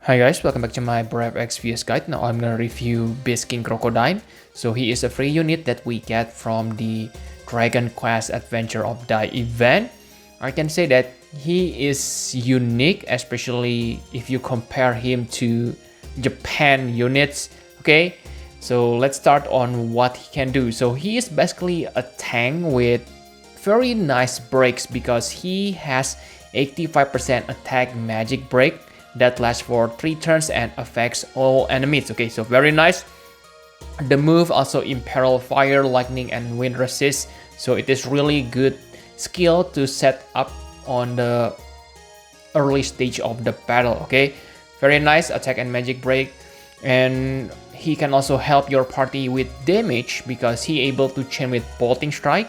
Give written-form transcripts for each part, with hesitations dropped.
Hi guys, welcome back to my Brave XVS guide. Now I'm gonna review Beast King Crocodine. So he is a free unit that we get from the Dragon Quest Adventure of Die event. I can say that he is unique, especially if you compare him to Japan units. Okay, so let's start on what he can do. So he is basically a tank with very nice breaks because he has 85% attack magic break that lasts for 3 turns and affects all enemies. Okay, so very nice. The move also imperil fire, lightning, and wind resist. So it is really good skill to set up on the early stage of the battle. Okay, very nice attack and magic break, and he can also help your party with damage because he able to chain with bolting strike.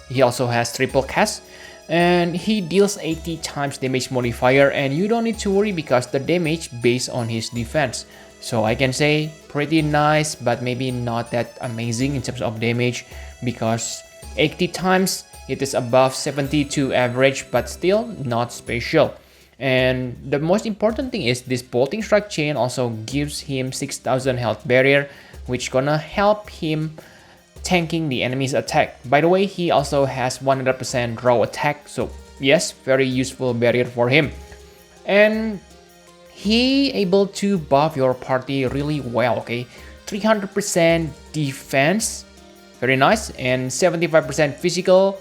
He also has triple cast, and he deals 80 times damage modifier, and you don't need to worry because the damage based on his defense. So I can say pretty nice, but maybe not that amazing in terms of damage because 80 times it is above 72 average, but still not special. And the most important thing is this bolting strike chain also gives him 6000 health barrier, which gonna help him tanking the enemy's attack. By the way, he also has 100% raw attack, so yes, very useful barrier for him. And he able to buff your party really well. Okay, 300% defense, very nice, and 75% physical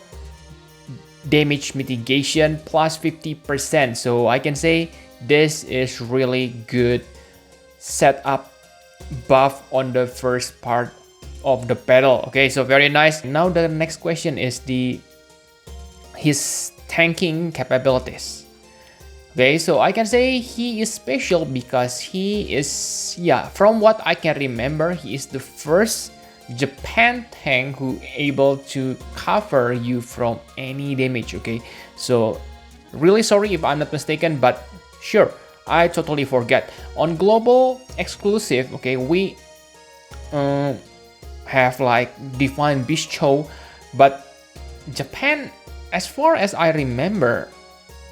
damage mitigation plus 50%. So I can say this is really good setup buff on the first part of the battle. Okay, so very nice. Now the next question is his tanking capabilities. Okay, so I can say he is special because he is, from what I can remember, he is the first Japan tank who able to cover you from any damage. Okay, so really sorry if I'm not mistaken, but sure, I totally forget. On global exclusive, okay, we have like Divine Beast Show, but Japan, as far as I remember,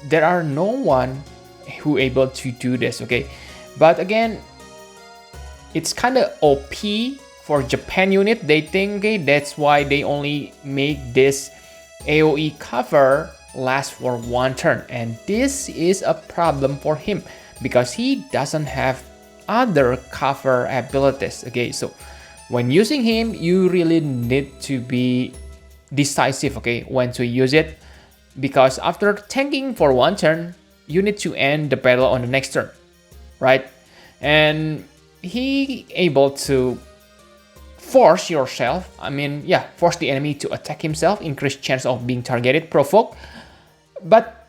there are no one who able to do this. Okay, but again, it's kind of OP for Japan unit. They think, okay, that's why they only make this AoE cover last for 1 turn, and this is a problem for him because he doesn't have other cover abilities. Okay, so when using him, you really need to be decisive, okay, when to use it, because after tanking for 1 turn, you need to end the battle on the next turn, right? And he able to force yourself, force the enemy to attack himself, increase chance of being targeted, provoke. But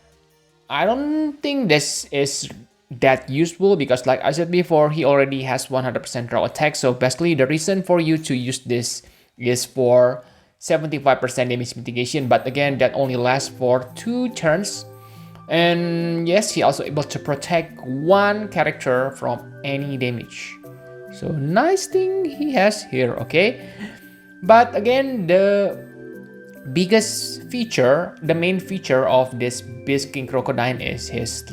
I don't think this is that useful because, like I said before, he already has 100% raw attack. So basically the reason for you to use this is for 75% damage mitigation, but again, that only lasts for 2 turns. And yes, he also able to protect 1 character from any damage. So nice thing he has here. Okay, but again, the biggest feature, the main feature of this Beast King Crocodine is his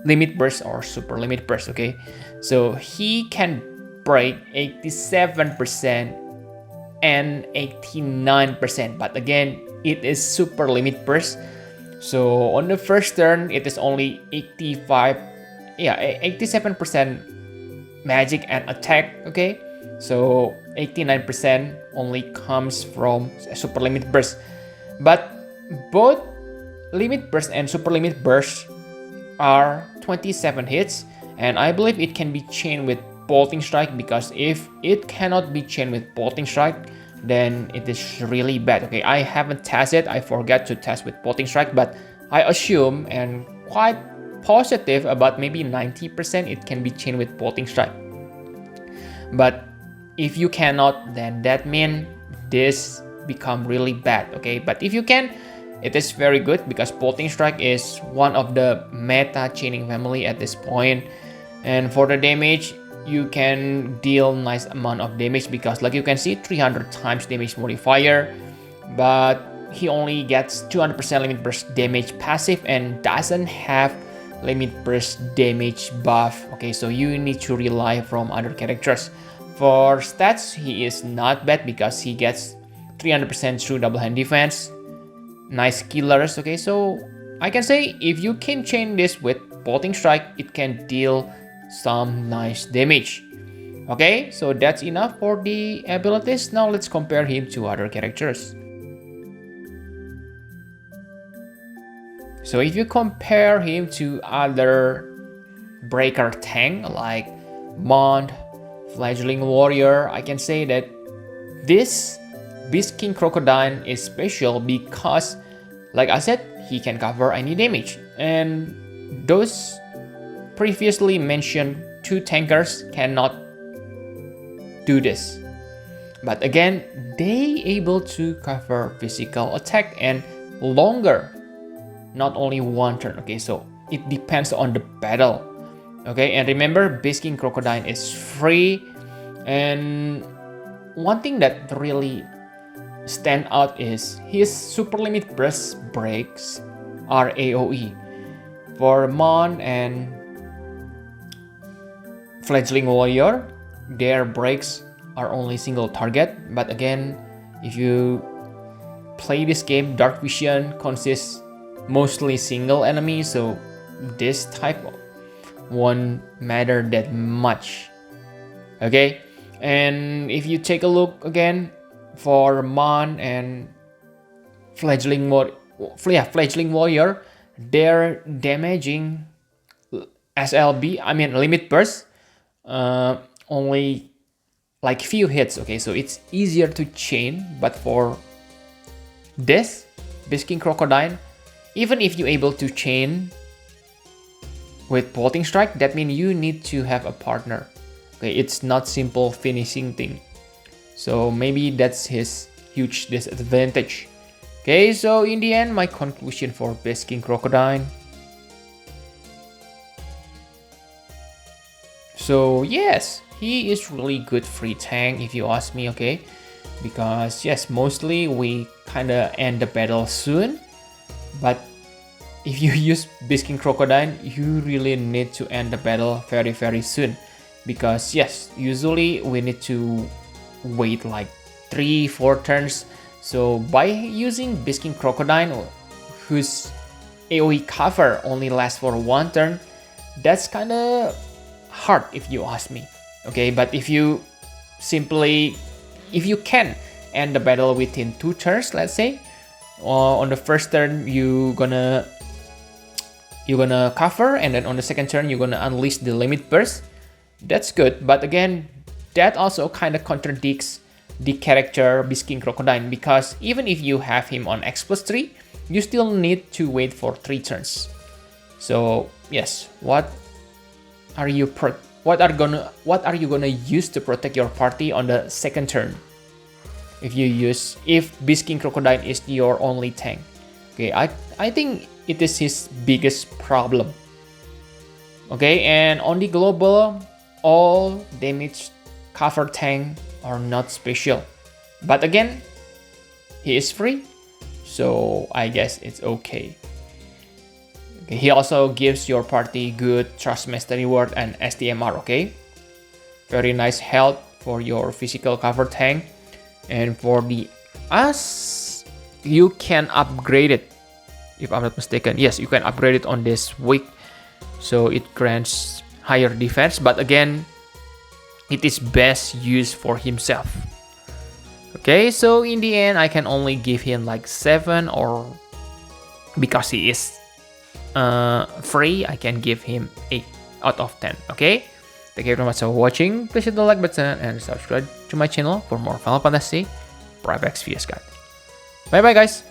limit burst or super limit burst. Okay, so he can break 87% and 89%, but again, it is super limit burst. So on the first turn, it is only 87% magic and attack. Okay, so 89% only comes from super limit burst, but both limit burst and super limit burst are 27 hits, and I believe it can be chained with bolting strike, because if it cannot be chained with bolting strike, then it is really bad. Okay, I haven't tested, I forgot to test with bolting strike, but I assume and quite positive about maybe 90% it can be chained with bolting strike. But if you cannot, then that means this become really bad. Okay, but if you can, it is very good because bolting strike is one of the meta chaining family at this point. And for the damage, you can deal nice amount of damage because, like you can see, 300 times damage modifier, but he only gets 200% limit burst damage passive and doesn't have limit burst damage buff. Okay, so you need to rely from other characters. For stats, he is not bad because he gets 300% through double hand defense. Nice killers. Okay, so I can say if you can chain this with bolting strike, it can deal some nice damage. Okay, so that's enough for the abilities. Now let's compare him to other characters. So if you compare him to other breaker tank like Mond, Fledgling Warrior, I can say that this Beast King Crocodine is special because, like I said, he can cover any damage. And those previously mentioned two tankers cannot do this. But again, they able to cover physical attack and longer, not only one turn. Okay, so it depends on the battle. Okay, and remember, Beast King Crocodine is free. And one thing that really stand out is his super limit burst breaks are AoE. For Mon and Fledgling Warrior, their breaks are only single target. But again, if you play this game, Dark Vision consists mostly single enemy, so this type won't matter that much. Okay, and if you take a look again for Mon and Fledgling Warrior, they're damaging SLB, I mean limit burst, only like few hits. Okay, so it's easier to chain. But for this Beast King Crocodine, even if you're able to chain with bolting strike, that means you need to have a partner. Okay, it's not simple finishing thing. So maybe that's his huge disadvantage. Okay, so in the end, my conclusion for Beast King Crocodine. So yes, he is really good free tank if you ask me. Okay, because yes, mostly we kinda end the battle soon. But if you use Beast King Crocodine, you really need to end the battle very soon. Because yes, usually we need to wait like 3-4 turns. So by using Beast King Crocodine, whose AoE cover only lasts for 1 turn, that's kinda hard if you ask me. Okay, but if you can end the battle within 2 turns, let's say, on the first turn you're gonna cover, and then on the second turn you're gonna unleash the limit burst. That's good, but again, that also kind of contradicts the character Beast King Crocodine, because even if you have him on X+3, you still need to wait for 3 turns. So yes, what are you gonna use to protect your party on the second turn? If Beast King Crocodine is your only tank. Okay, I think it is his biggest problem. Okay, and on the global, all damage cover tank are not special. But again, he is free, so I guess it's okay. Okay, he also gives your party good Trust Mastery Word and STMR. Okay, very nice health for your physical cover tank. And for the you can upgrade it, if I'm not mistaken. Yes, you can upgrade it on this week, so it grants higher defense. But again, it is best used for himself. Okay, so in the end, I can only give him like 7, or because he is free, I can give him 8 out of 10. Okay, thank you very much for watching. Please hit the like button and subscribe to my channel for more Final Fantasy Private XVS guide. Bye bye guys.